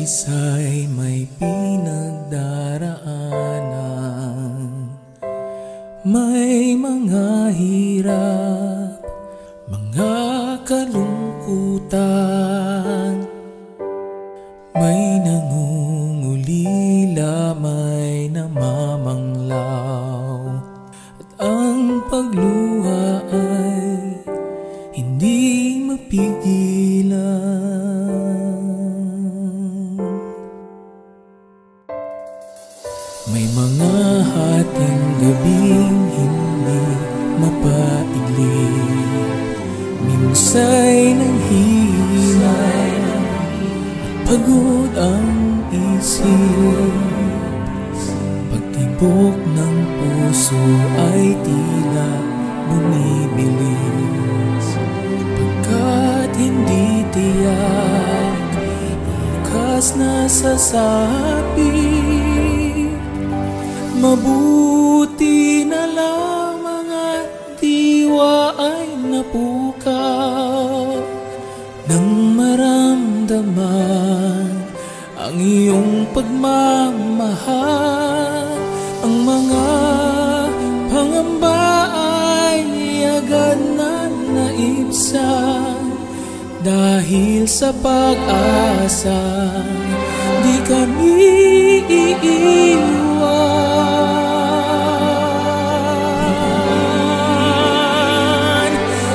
isa'y may pinagdaraanan. May mga hirap, mga kalungkutan, may nangungulila, may namamanglaw, at ang pagluha ay hindi mapigilan. May mga hating gabing hindi mapaiglit, minsa'y nanghihina at pagod ang isip. Pagtibok ng puso ay tila bumibilis, pagkat hindi tiyak bukas na sasabi. Mabuti na lang mga diwa ay napukaw nang maramdaman ang iyong pagmamahal. Ang mga pangamba ay agad na naibsan dahil sa pag-asa di kami iiwan.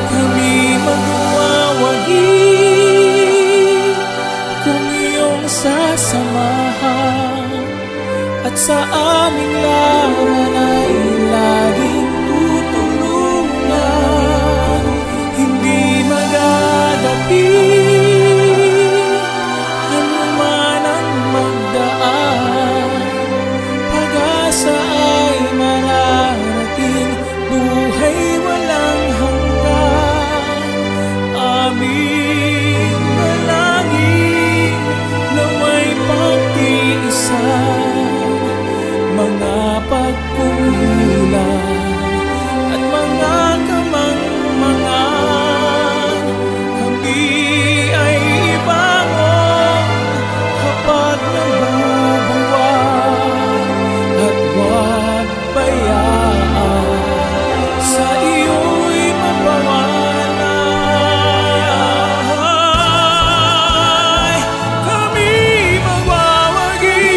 Kami magwawagi kung iyong sasamahan, at sa aming laban ay laging tutulungan. Hindi magagapi ano man ang magdaan, pag-asa ay mararating, buhay walang hanggan. Aming dalangin nawa'y pagtiisan mga pagkukulang at mga kamangmangan. Kami ay ibangon kapag nabubuwan, at huwag bayaan sa iyo'y mapawalan. Kami magwawagi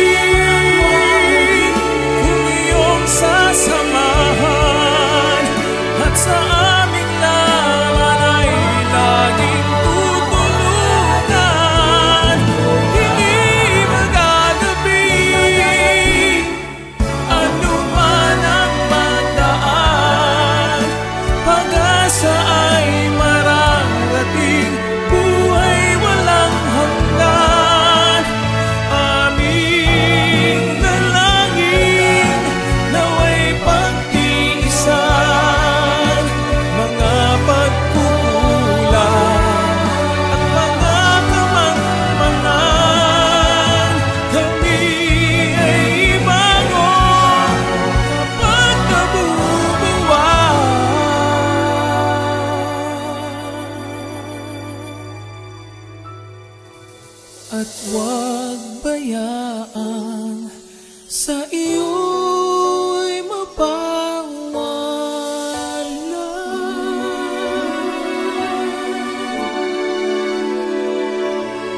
kung iyong sasamahan, at sa aming laban ay laging tutulungan. Hindi magagabi ano man ang magdaan, pag-asa ay mararating, buhay walang hanggan. Aming dalangin nawa'y pagtiisan mga pagkukulang at mga kamangmangan. Kami ay ibangon kapag nabubuwan, at huwag bayaan sa iyo'y mapawalan.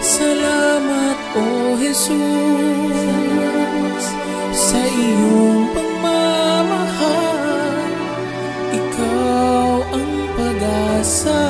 Salamat, O Jesus, sa iyong pagmamahal. Ikaw ang pag-asa